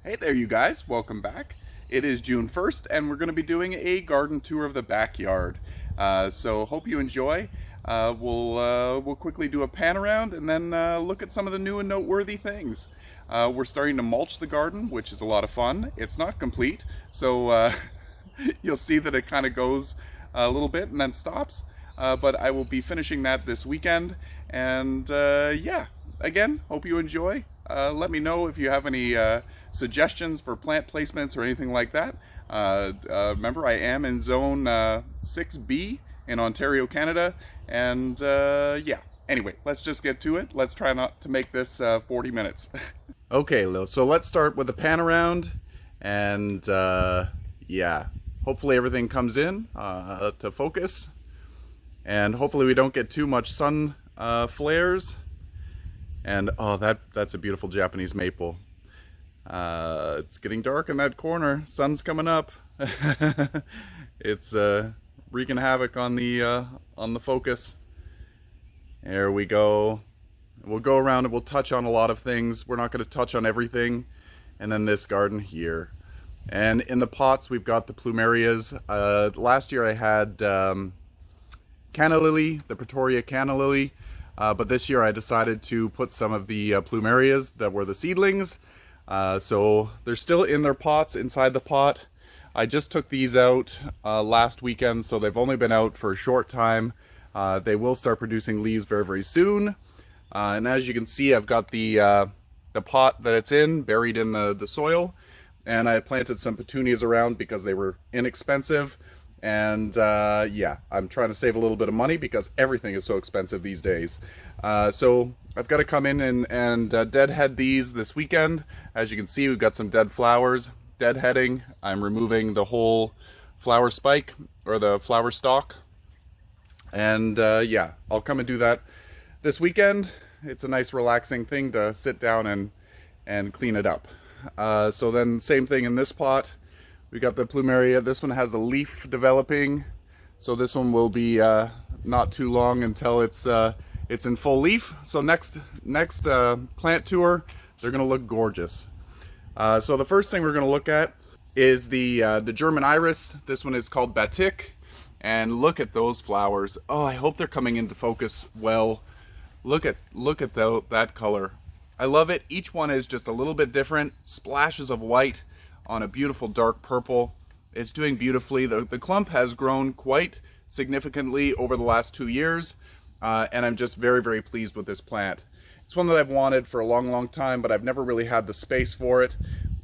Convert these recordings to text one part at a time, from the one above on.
Hey there, you guys. Welcome back. It is June 1st, and we're going to be doing a garden tour of the backyard. So hope you enjoy. We'll quickly do a pan around and then look at some of the new and noteworthy things. We're starting to mulch the garden, which is a lot of fun. It's not complete, so you'll see that it kind of goes a little bit and then stops. But I will be finishing that this weekend. And yeah, again, hope you enjoy. Let me know if you have any suggestions for plant placements or anything like that. Remember, I am in zone 6B in Ontario, Canada, and yeah. Anyway, let's just get to it. Let's try not to make this 40 minutes. Okay, so let's start with the pan around, and yeah, hopefully everything comes in to focus, and hopefully we don't get too much sun flares. And oh, that's a beautiful Japanese maple. It's getting dark in that corner. Sun's coming up. It's wreaking havoc on the focus. There we go. We'll go around and we'll touch on a lot of things. We're not going to touch on everything. And then this garden here. And in the pots we've got the plumerias. Last year I had canna lily, the Pretoria canna lily. But this year I decided to put some of the plumerias that were the seedlings. So they're still in their pots, inside the pot. I just took these out last weekend, so they've only been out for a short time. They will start producing leaves very, very soon. And as you can see, I've got the pot that it's in, buried in the soil. And I planted some petunias around because they were inexpensive. And yeah, I'm trying to save a little bit of money because everything is so expensive these days. So I've got to come in and deadhead these this weekend. As you can see, we've got some dead flowers. Deadheading, I'm removing the whole flower spike or the flower stalk. And yeah, I'll come and do that this weekend. It's a nice relaxing thing to sit down and clean it up. So then same thing in this pot. We got the plumeria. This one has a leaf developing, so this one will be not too long until it's in full leaf. So next plant tour, they're gonna look gorgeous. So the first thing we're gonna look at is the German iris. This one is called Batik, and look at those flowers. Oh, I hope they're coming into focus well. Look at that color. I love it. Each one is just a little bit different. Splashes of white on a beautiful dark purple. It's doing beautifully. The clump has grown quite significantly over the last 2 years, and I'm just very, very pleased with this plant. It's one that I've wanted for a long, long time, but I've never really had the space for it,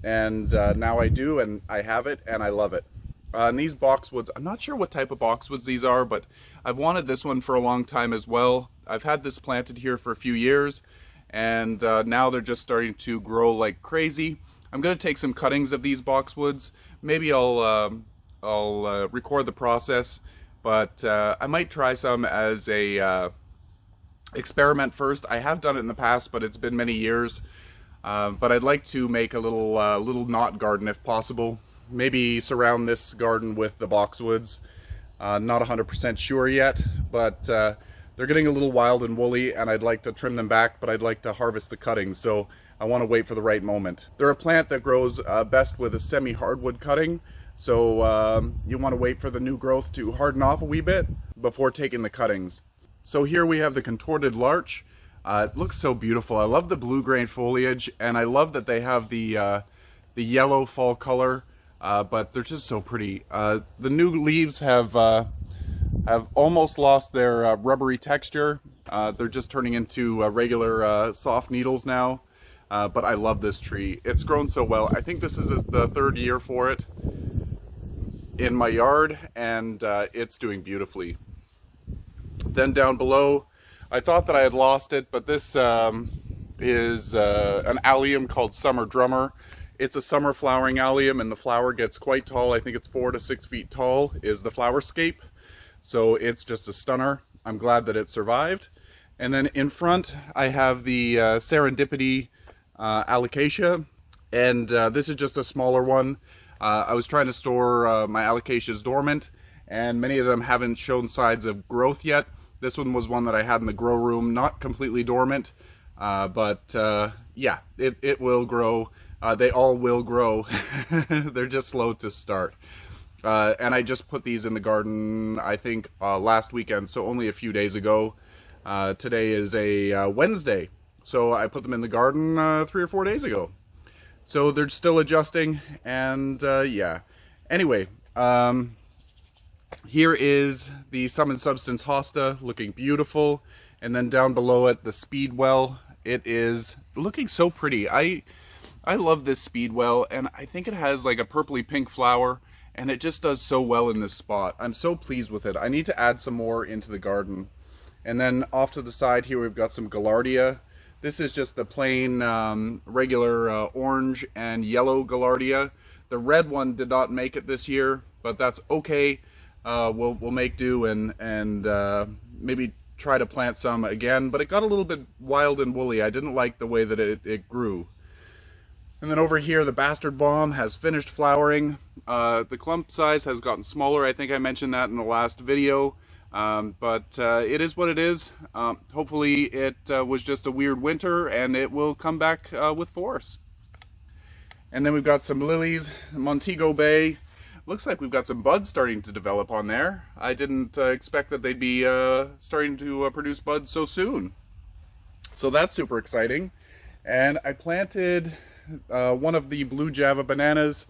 and now I do, and I have it, and I love it. And these boxwoods, I'm not sure what type of boxwoods these are, but I've wanted this one for a long time as well. I've had this planted here for a few years, and now they're just starting to grow like crazy. I'm going to take some cuttings of these boxwoods. Maybe I'll record the process, but I might try some as a experiment first. I have done it in the past, but it's been many years. But I'd like to make a little knot garden if possible. Maybe surround this garden with the boxwoods. Not 100% sure yet, but they're getting a little wild and woolly, and I'd like to trim them back, but I'd like to harvest the cuttings. So I want to wait for the right moment. They're a plant that grows best with a semi-hardwood cutting, so you want to wait for the new growth to harden off a wee bit before taking the cuttings. So here we have the contorted larch. It looks so beautiful. I love the blue-grain foliage, and I love that they have the yellow fall color, but they're just so pretty. The new leaves have almost lost their rubbery texture. They're just turning into regular soft needles now. But I love this tree. It's grown so well. I think this is the third year for it in my yard, and it's doing beautifully. Then down below, I thought that I had lost it, but this is an allium called Summer Drummer. It's a summer flowering allium, and the flower gets quite tall. I think it's 4 to 6 feet tall is the flower scape. So it's just a stunner. I'm glad that it survived. And then in front, I have the Serendipity Alocasia, and this is just a smaller one. I was trying to store my Alocasias dormant, and many of them haven't shown signs of growth yet. This one was one that I had in the grow room, not completely dormant, but yeah, it will grow They all will grow. They're just slow to start. And I just put these in the garden, I think, last weekend, so only a few days ago. Today is a Wednesday, so I put them in the garden 3 or 4 days ago. So they're still adjusting, and yeah. Anyway, here is the Sum and Substance Hosta, looking beautiful. And then down below it, the Speedwell. It is looking so pretty. I love this Speedwell, and I think it has like a purpley pink flower, and it just does so well in this spot. I'm so pleased with it. I need to add some more into the garden. And then off to the side here, we've got some Gaillardia. This is just the plain regular orange and yellow Gaillardia. The red one did not make it this year, but that's okay. We'll make do and maybe try to plant some again. But it got a little bit wild and woolly. I didn't like the way that it grew. And then over here, the Bastard Bomb has finished flowering. The clump size has gotten smaller. I think I mentioned that in the last video. But it is what it is. Hopefully it was just a weird winter and it will come back with force. And then we've got some lilies, Montego Bay. Looks like we've got some buds starting to develop on there. I didn't expect that they'd be starting to produce buds so soon. So that's super exciting. And I planted one of the blue Java bananas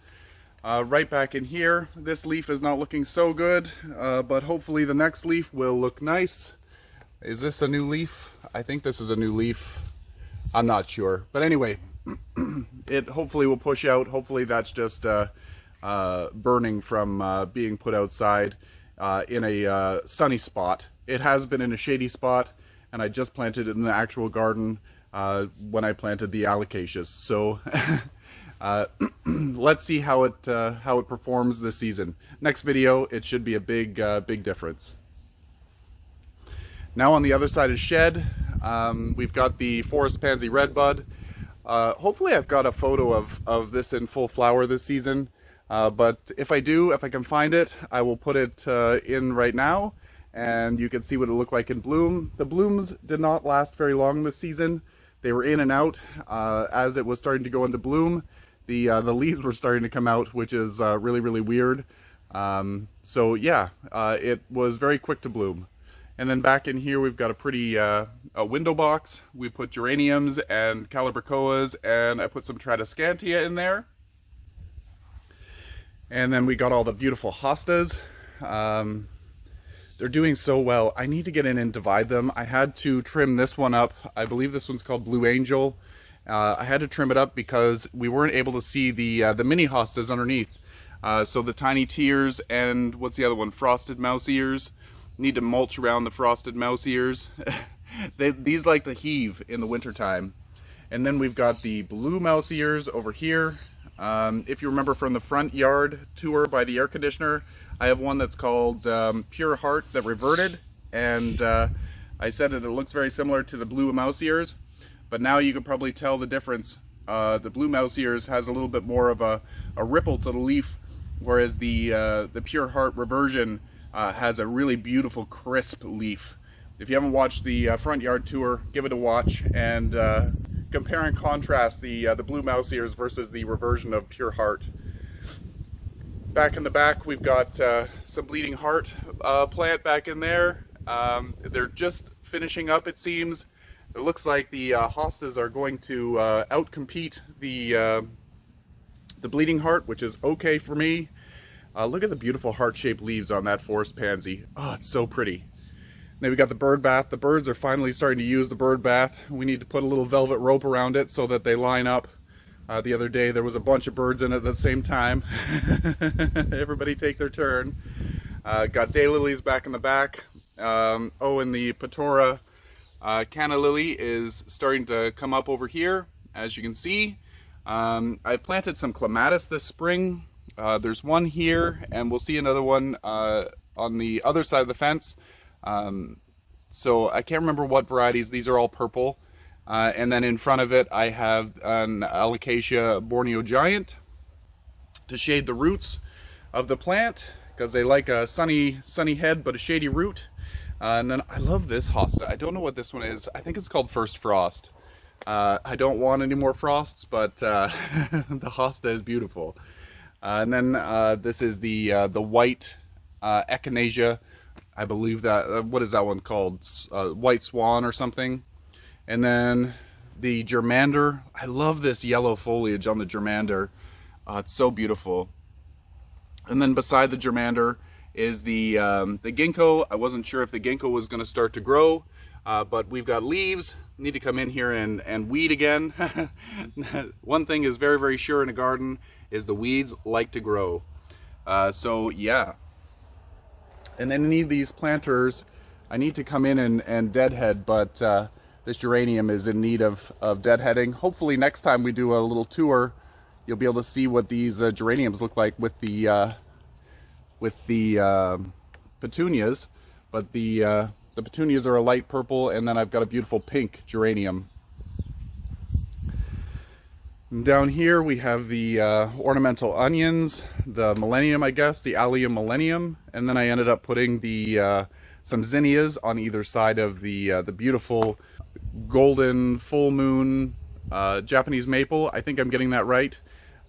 right back in here. This leaf is not looking so good, but hopefully the next leaf will look nice. Is this a new leaf? I think this is a new leaf. I'm not sure. But anyway, it hopefully will push out. Hopefully that's just burning from being put outside in a sunny spot. It has been in a shady spot, and I just planted it in the actual garden when I planted the Alocasias. So let's see how it performs this season. Next video, it should be a big difference. Now on the other side of shed, we've got the forest pansy Redbud. Hopefully I've got a photo of this in full flower this season. But if I can find it, I will put it in right now, and you can see what it looked like in bloom. The blooms did not last very long this season. They were in and out as it was starting to go into bloom. The leaves were starting to come out, which is really, really weird. So yeah, it was very quick to bloom. And then back in here, we've got a pretty a window box. We put geraniums and calibrachoas, and I put some tradescantia in there. And then we got all the beautiful hostas. They're doing so well. I need to get in and divide them. I had to trim this one up. I believe this one's called Blue Angel. I had to trim it up because we weren't able to see the mini hostas underneath. So the tiny tears and what's the other one? Frosted mouse ears. Need to mulch around the frosted mouse ears. These like to heave in the wintertime. And then we've got the blue mouse ears over here. If you remember from the front yard tour by the air conditioner, I have one that's called Pure Heart that reverted, and I said that it looks very similar to the blue mouse ears, but now you can probably tell the difference. The blue mouse ears has a little bit more of a ripple to the leaf, whereas the Pure Heart reversion has a really beautiful crisp leaf. If you haven't watched the front yard tour, give it a watch and compare and contrast the blue mouse ears versus the reversion of Pure Heart. Back in the back, we've got some bleeding heart plant back in there. They're just finishing up, it seems. It looks like the hostas are going to outcompete the bleeding heart, which is okay for me. Look at the beautiful heart-shaped leaves on that forest pansy. Oh, it's so pretty. Then we got the Birdbath. The birds are finally starting to use the Birdbath. We need to put a little velvet rope around it so that they line up. The other day there was a bunch of birds in it at the same time. Everybody take their turn. Got daylilies back in the back. Oh, and the Patora canna lily is starting to come up over here, as you can see. I planted some clematis this spring. There's one here, and we'll see another one on the other side of the fence. So I can't remember what varieties. These are all purple. And then in front of it I have an Alocasia Borneo Giant to shade the roots of the plant, because they like a sunny head but a shady root. And then I love this hosta. I don't know what this one is. I think it's called First Frost. I don't want any more frosts, but the hosta is beautiful. And then this is the white echinacea. I believe that, what is that one called? White swan or something. And then the germander. I love this yellow foliage on the germander. It's so beautiful. And then beside the germander is the ginkgo. I wasn't sure if the ginkgo was going to start to grow, but we've got leaves. Need to come in here and weed again. One thing is very, very sure in a garden is the weeds like to grow. So yeah. And then any of these planters, I need to come in and deadhead, but this geranium is in need of deadheading. Hopefully next time we do a little tour, you'll be able to see what these geraniums look like with the petunias. But the petunias are a light purple, and then I've got a beautiful pink geranium. And down here we have the ornamental onions, the millennium, I guess, the allium millennium, and then I ended up putting the some zinnias on either side of the beautiful golden full moon Japanese maple. I think I'm getting that right.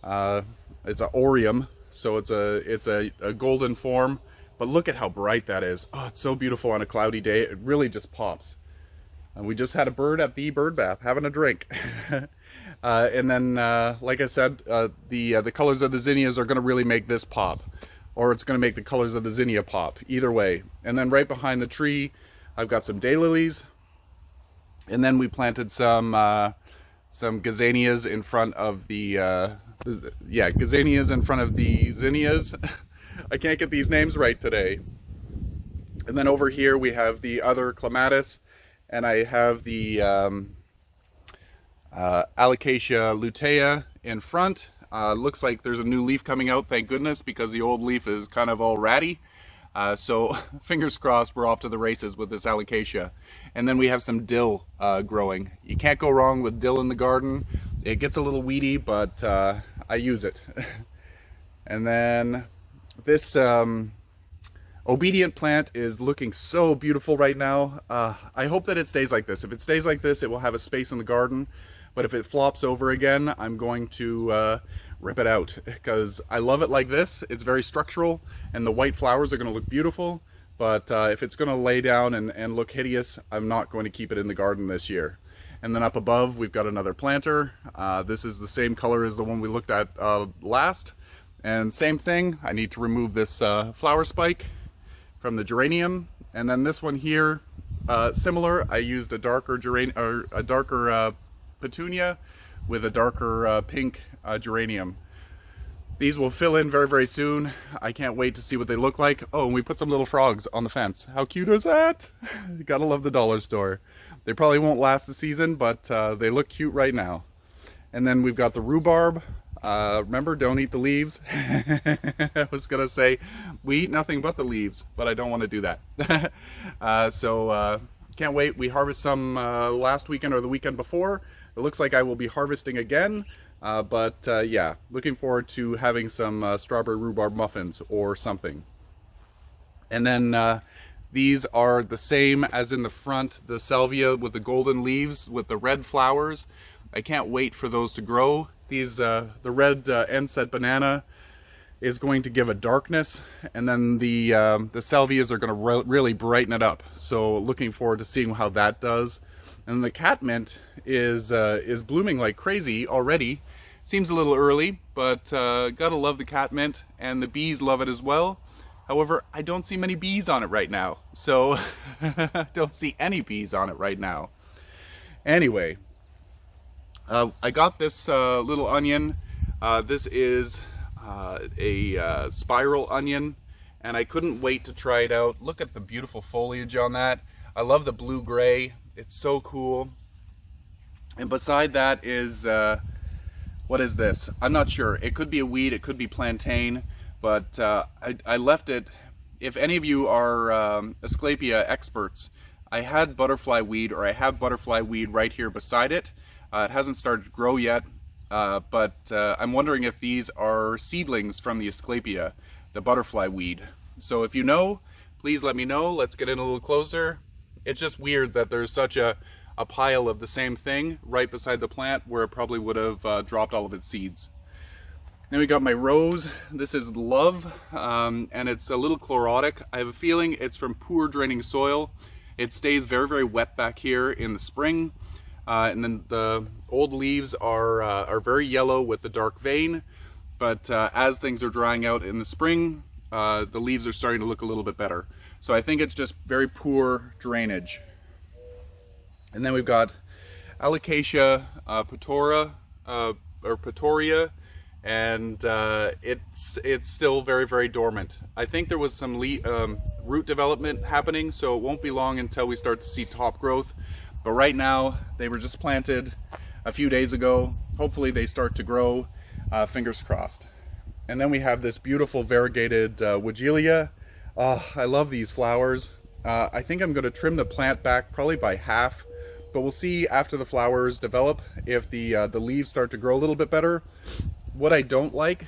It's an orium, so it's a golden form. But look at how bright that is. Oh, it's so beautiful on a cloudy day. It really just pops. And we just had a bird at the Birdbath having a drink. And then, like I said, the colors of the zinnias are going to really make this pop. Or it's going to make the colors of the zinnia pop. Either way. And then right behind the tree, I've got some daylilies. And then we planted some gazanias in front of the... gazanias in front of the zinnias. I can't get these names right today. And then over here we have the other clematis, and I have the Alocasia lutea in front. Looks like there's a new leaf coming out, thank goodness, because the old leaf is kind of all ratty. So fingers crossed we're off to the races with this Alocasia. And then we have some dill growing. You can't go wrong with dill in the garden. It gets a little weedy, but I use it. And then this obedient plant is looking so beautiful right now. I hope that it stays like this. If it stays like this, it will have a space in the garden. But if it flops over again, I'm going to rip it out, because I love it like this. It's very structural, and the white flowers are going to look beautiful. But if it's going to lay down and look hideous, I'm not going to keep it in the garden this year. And then up above, we've got another planter. This is the same color as the one we looked at last. And same thing, I need to remove this flower spike from the geranium. And then this one here, similar. I used a darker petunia with a darker pink geranium. These will fill in very, very soon. I can't wait to see what they look like. Oh, and we put some little frogs on the fence. How cute is that? You gotta love the dollar store. They probably won't last the season, but they look cute right now. And then we've got the rhubarb. Remember, don't eat the leaves. I was gonna say we eat nothing but the leaves, but I don't want to do that. Can't wait. We harvest some last weekend or the weekend before. It looks like I will be harvesting again, yeah, looking forward to having some strawberry rhubarb muffins or something. And then these are the same as in the front, the salvia with the golden leaves with the red flowers. I can't wait for those to grow. These, the red end-set banana is going to give a darkness, and then the salvias are going to really brighten it up. So looking forward to seeing how that does. And the catmint is blooming like crazy already. Seems a little early, but gotta love the catmint, and the bees love it as well. However, I don't see many bees on it right now, so I don't see any bees on it right now. Anyway, I got this little onion. This is a spiral onion, and I couldn't wait to try it out. Look at the beautiful foliage on that. I love the blue-gray. It's so cool. And beside that is, what is this? I'm not sure. It could be a weed, it could be plantain, but I left it. If any of you are Asclepias experts, I had butterfly weed, or I have butterfly weed right here beside it. It hasn't started to grow yet, but I'm wondering if these are seedlings from the Asclepias, the butterfly weed. So if you know, please let me know. Let's get in a little closer. It's just weird that there's such a a pile of the same thing right beside the plant where it probably would have dropped all of its seeds. Then we got my rose. This is Love, and it's a little chlorotic. I have a feeling it's from poor draining soil. It stays very, very wet back here in the spring, and then the old leaves are very yellow with the dark vein, but as things are drying out in the spring, the leaves are starting to look a little bit better. So I think it's just very poor drainage. And then we've got Alocasia Pretoria, and it's still very, very dormant. I think there was some root development happening, so it won't be long until we start to see top growth. But right now, they were just planted a few days ago. Hopefully they start to grow, fingers crossed. And then we have this beautiful variegated Woodgelia. Oh, I love these flowers. I think I'm going to trim the plant back probably by half, but we'll see after the flowers develop if the leaves start to grow a little bit better. What I don't like,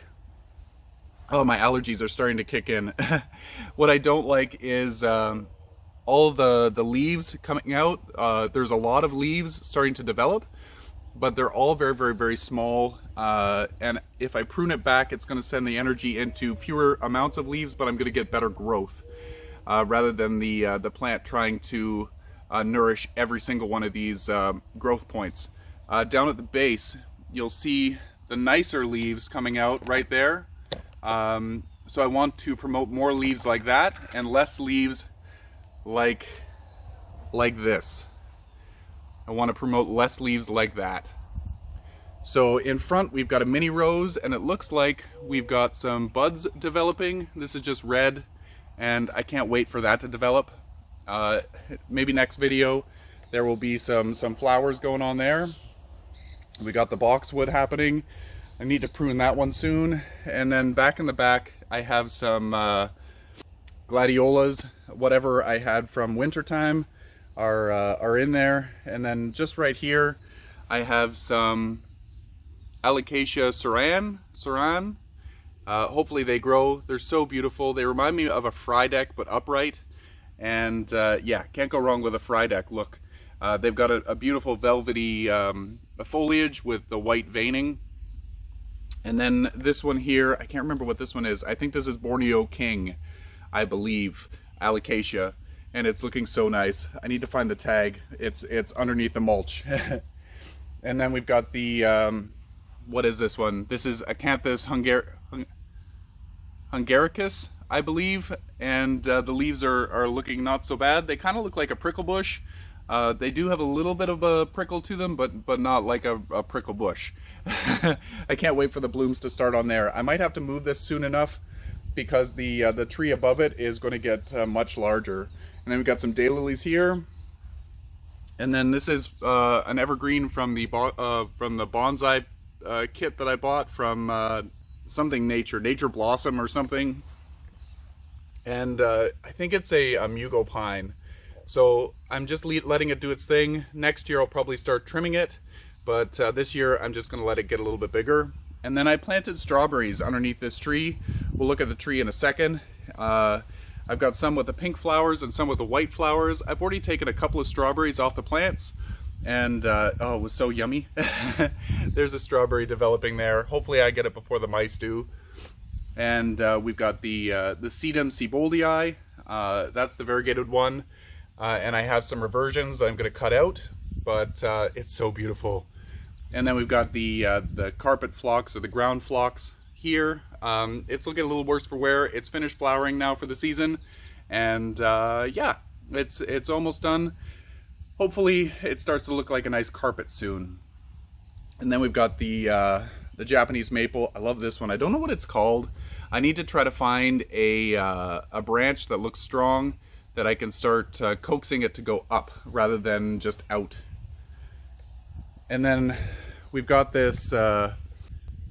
oh, my allergies are starting to kick in. What I don't like is all the leaves coming out. There's a lot of leaves starting to develop, but they're all very, very, very small. And if I prune it back, it's going to send the energy into fewer amounts of leaves, but I'm going to get better growth rather than the plant trying to nourish every single one of these growth points. Down at the base, you'll see the nicer leaves coming out right there. So I want to promote more leaves like that and less leaves like this. I want to promote less leaves like that. So in front we've got a mini rose, and it looks like we've got some buds developing. This is just red, and I can't wait for that to develop. Maybe next video there will be some flowers going on there. We got the boxwood happening. I need to prune that one soon. And then back in the back I have some gladiolas. Whatever I had from wintertime are in there. And then just right here I have some Alocasia Saran. Hopefully they grow. They're so beautiful. They remind me of a Frydek but upright. And yeah, can't go wrong with a Frydek look. They've got a beautiful velvety foliage with the white veining. And then this one here, I can't remember what this one is. I think this is Borneo King, I believe, Alocasia, and it's looking so nice. I need to find the tag. It's underneath the mulch. And then we've got the what is this one? This is Acanthus hungaricus, I believe, and the leaves are looking not so bad. They kind of look like a prickle bush. They do have a little bit of a prickle to them, but not like a prickle bush. I can't wait for the blooms to start on there. I might have to move this soon enough because the tree above it is going to get much larger. And then we've got some daylilies here. And then this is an evergreen from the bonsai kit that I bought from something Nature Blossom or something. And I think it's a Mugo pine. So I'm just letting it do its thing. Next year I'll probably start trimming it, but this year I'm just going to let it get a little bit bigger. And then I planted strawberries underneath this tree. We'll look at the tree in a second. I've got some with the pink flowers and some with the white flowers. I've already taken a couple of strawberries off the plants, and oh, it was so yummy. There's a strawberry developing there. Hopefully I get it before the mice do. And we've got the Sedum Seboldii. That's the variegated one. And I have some reversions that I'm going to cut out, but it's so beautiful. And then we've got the carpet phlox or the ground phlox here. It's looking a little worse for wear. It's finished flowering now for the season, and yeah, it's almost done. Hopefully it starts to look like a nice carpet soon. And then we've got the Japanese maple. I love this one. I don't know what it's called. I need to try to find a branch that looks strong, that I can start coaxing it to go up rather than just out. And then we've got this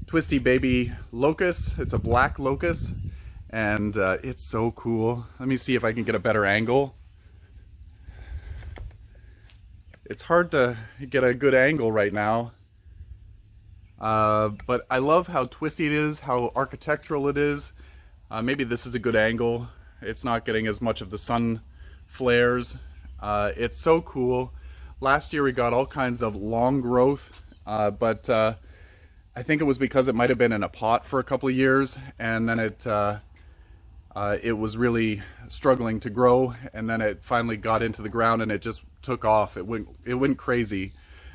Twisty baby locust. It's a black locust, and it's so cool. Let me see if I can get a better angle. It's hard to get a good angle right now. But I love how twisty it is, how architectural it is. Maybe this is a good angle. It's not getting as much of the sun flares. It's so cool. Last year we got all kinds of long growth, but I think it was because it might have been in a pot for a couple of years, and then it was really struggling to grow, and then it finally got into the ground and it just took off. It went crazy,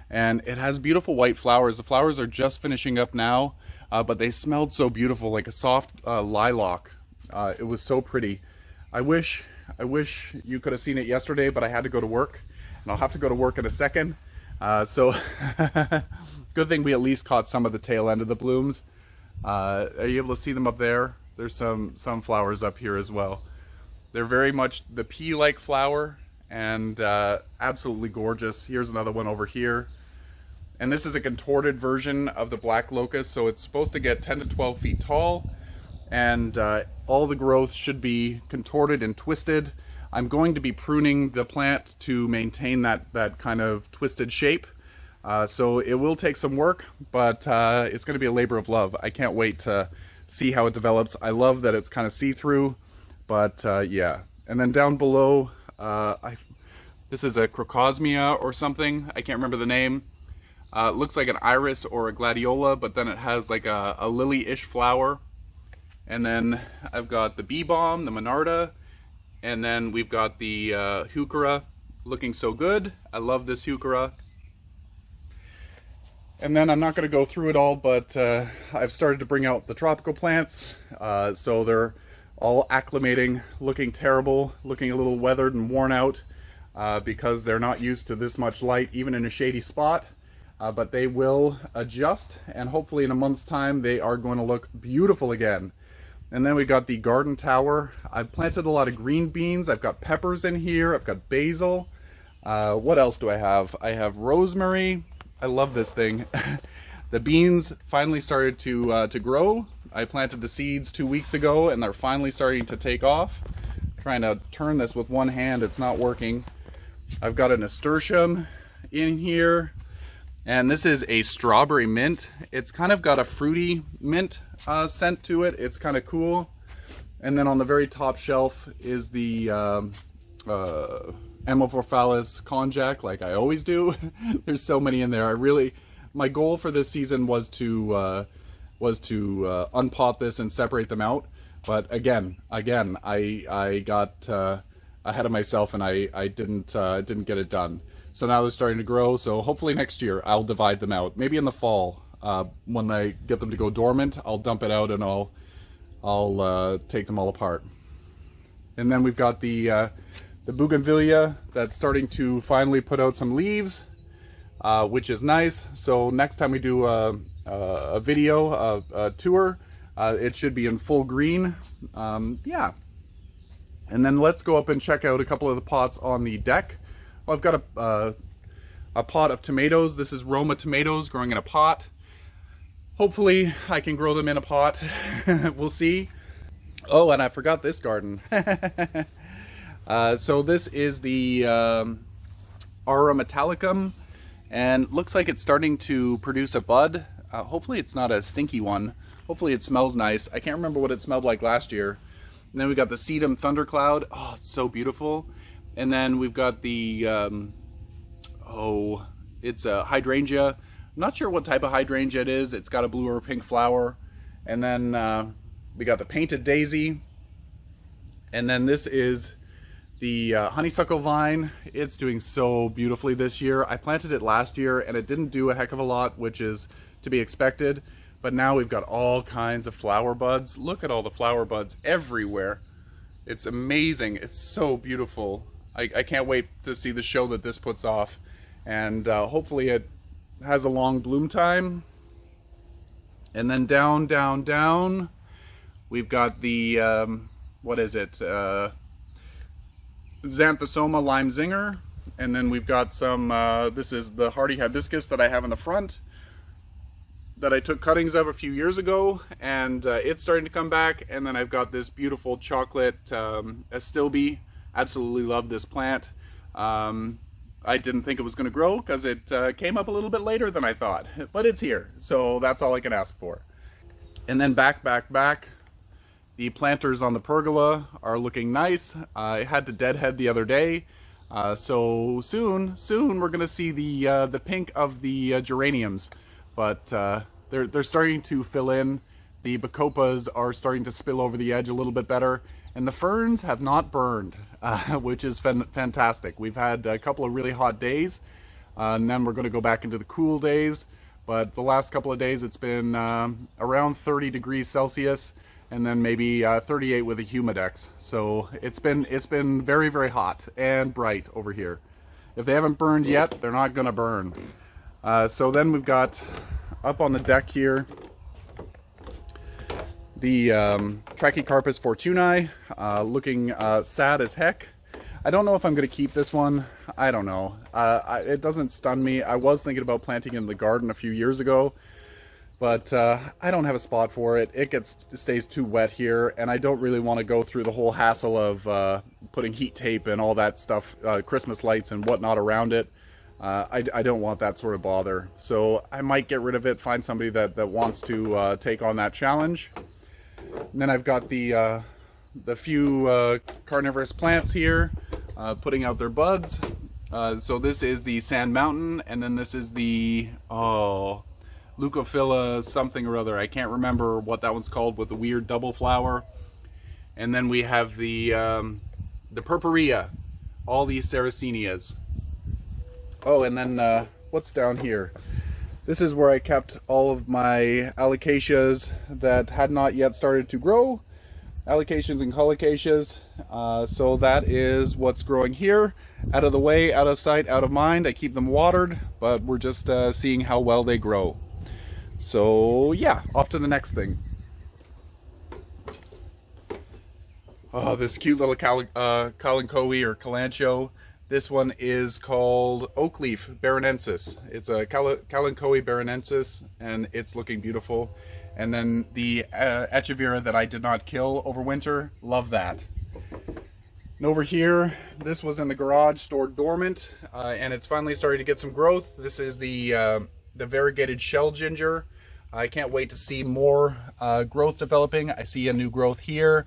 and it has beautiful white flowers. The flowers are just finishing up now, but they smelled so beautiful, like a soft lilac. It was so pretty. I wish you could have seen it yesterday, but I had to go to work, and I'll have to go to work in a second. So good thing we at least caught some of the tail end of the blooms. Are you able to see them up there? There's some flowers up here as well. They're very much the pea-like flower, and absolutely gorgeous. Here's another one over here. And this is a contorted version of the black locust, so it's supposed to get 10 to 12 feet tall, and all the growth should be contorted and twisted. I'm going to be pruning the plant to maintain that kind of twisted shape. So it will take some work, but it's going to be a labor of love. I can't wait to see how it develops. I love that it's kind of see-through, but yeah. And then down below, this is a crocosmia or something. I can't remember the name. It looks like an iris or a gladiola, but then it has like a lily-ish flower. And then I've got the bee balm, the monarda, and then we've got the heuchera, looking so good. I love this heuchera. And then I'm not going to go through it all, but I've started to bring out the tropical plants. So they're all acclimating, looking terrible, looking a little weathered and worn out because they're not used to this much light, even in a shady spot. But they will adjust, and hopefully in a month's time they are going to look beautiful again. And then we got the garden tower. I've planted a lot of green beans. I've got peppers in here. I've got basil. What else do I have? I have rosemary. I love this thing. The beans finally started to grow. I planted the seeds 2 weeks ago, and they're finally starting to take off. I'm trying to turn this with one hand, it's not working. I've got an nasturtium in here, and this is a strawberry mint. It's kind of got a fruity mint scent to it. It's kind of cool. And then on the very top shelf is the Amorphophallus konjac, like I always do. There's so many in there. My goal for this season was to unpot this and separate them out. But again, I got ahead of myself, and I didn't get it done. So now they're starting to grow. So hopefully next year I'll divide them out. Maybe in the fall, when I get them to go dormant, I'll dump it out and I'll take them all apart. And then we've got the bougainvillea that's starting to finally put out some leaves, which is nice. So next time we do a video, a tour, it should be in full green. Yeah. And then let's go up and check out a couple of the pots on the deck. Well, I've got a pot of tomatoes. This is Roma tomatoes growing in a pot. Hopefully I can grow them in a pot. We'll see. Oh, and I forgot this garden. So this is the Aura metallicum, and looks like it's starting to produce a bud. Hopefully it's not a stinky one. Hopefully it smells nice. I can't remember what it smelled like last year. And then we got the sedum thundercloud. Oh, it's so beautiful. And then we've got the it's a hydrangea. I'm not sure what type of hydrangea it is. It's got a blue or pink flower. And then we got the painted daisy. And then this is the honeysuckle vine. It's doing so beautifully this year. I planted it last year and it didn't do a heck of a lot, which is to be expected. But now we've got all kinds of flower buds. Look at all the flower buds everywhere. It's amazing. It's so beautiful. I can't wait to see the show that this puts off. And hopefully it has a long bloom time. And then down, down, down, we've got the, what is it? Xanthosoma lime zinger. And then we've got some, this is the hardy hibiscus that I have in the front that I took cuttings of a few years ago, and it's starting to come back. And then I've got this beautiful chocolate astilbe. Absolutely love this plant. I didn't think it was going to grow because it came up a little bit later than I thought, but it's here, so that's all I can ask for. And then back, the planters on the pergola are looking nice. I had to deadhead the other day. So soon we're gonna see the pink of the geraniums, but they're starting to fill in. The bacopas are starting to spill over the edge a little bit better, and the ferns have not burned, which is fantastic. We've had a couple of really hot days, and then we're going to go back into the cool days. But the last couple of days it's been around 30 degrees Celsius, and then maybe 38 with a humidex. So it's been very, very hot and bright over here. If they haven't burned yet, they're not going to burn. So then we've got up on the deck here the Trachycarpus fortunei, looking sad as heck. I don't know if I'm going to keep this one. I don't know. It doesn't stun me. I was thinking about planting in the garden a few years ago, but I don't have a spot for it. It stays too wet here, and I don't really want to go through the whole hassle of putting heat tape and all that stuff, Christmas lights and whatnot around it. I don't want that sort of bother. So I might get rid of it, find somebody that wants to take on that challenge. And then I've got the few carnivorous plants here putting out their buds. So this is the Sand Mountain, and then this is the Leucophila something or other. I can't remember what that one's called, with the weird double flower. And then we have the purpurea, all these Sarracenias. Oh, and then what's down here? This is where I kept all of my Alocasias that had not yet started to grow. Alocasias and Colocasias. So that is what's growing here. Out of the way, out of sight, out of mind. I keep them watered, but we're just seeing how well they grow. So yeah, off to the next thing. Oh, this cute little kalanchoe or kalanchoe. This one is called Oakleaf Baronensis. It's a Kalanchoe Baronensis, and it's looking beautiful. And then the Echevera that I did not kill over winter, love that. And over here, this was in the garage, stored dormant, and it's finally starting to get some growth. This is the variegated shell ginger. I can't wait to see more growth developing. I see a new growth here.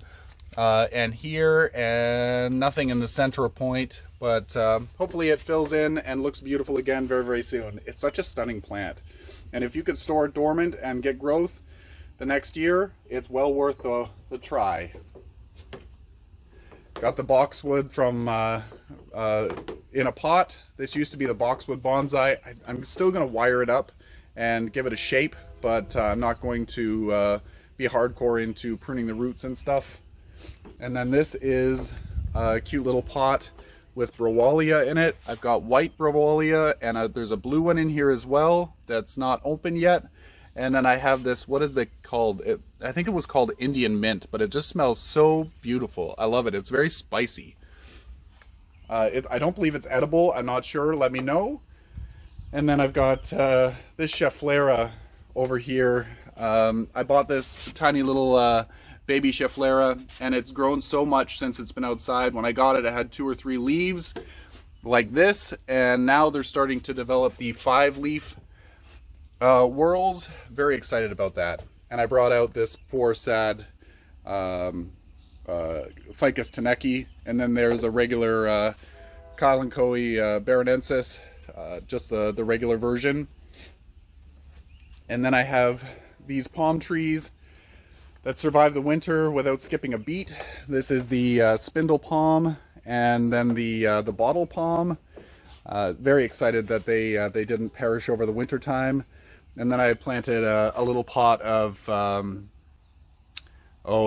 And here, and nothing in the center point, but hopefully it fills in and looks beautiful again very, very soon. It's such a stunning plant, and if you could store it dormant and get growth the next year, it's well worth the try. Got the boxwood from in a pot. This used to be the boxwood bonsai. I'm still going to wire it up and give it a shape, but I'm not going to be hardcore into pruning the roots and stuff. And then this is a cute little pot with Browalia in it. I've got white Browalia, and there's a blue one in here as well that's not open yet. And then I have this, what is it called? I think it was called Indian Mint, but it just smells so beautiful. I love it. It's very spicy. I don't believe it's edible. I'm not sure. Let me know. And then I've got this Schefflera over here. I bought this tiny little baby Schefflera, and it's grown so much since it's been outside. When I got it, it had 2 or 3 leaves like this, and now they're starting to develop the 5-leaf whorls. Very excited about that. And I brought out this poor sad Ficus teneki, and then there's a regular Kalanchoe Baronensis, just the regular version. And then I have these palm trees that survive the winter without skipping a beat. This is the spindle palm, and then the bottle palm. Very excited that they didn't perish over the winter time. And then I planted a little pot of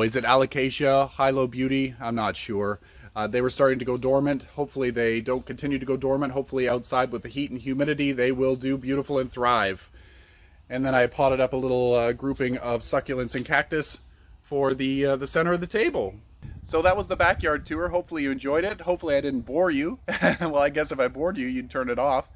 is it Alocasia, High-Low Beauty? I'm not sure. They were starting to go dormant. Hopefully they don't continue to go dormant. Hopefully outside with the heat and humidity they will do beautiful and thrive. And then I potted up a little grouping of succulents and cactus for the center of the table. So that was the backyard tour. Hopefully you enjoyed it. Hopefully I didn't bore you. Well, I guess if I bored you, you'd turn it off.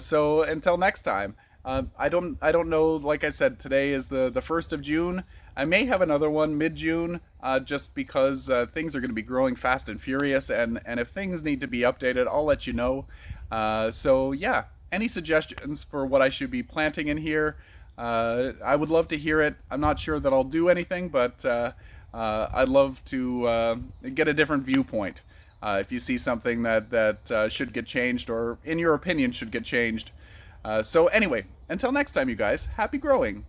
So until next time. I don't know. Like I said, today is the 1st of June. I may have another one mid-June, just because things are going to be growing fast and furious, and if things need to be updated, I'll let you know. So yeah, any suggestions for what I should be planting in here? I would love to hear it. I'm not sure that I'll do anything, but I'd love to get a different viewpoint. if you see something that should get changed, or in your opinion should get changed. So anyway, until next time, you guys, happy growing.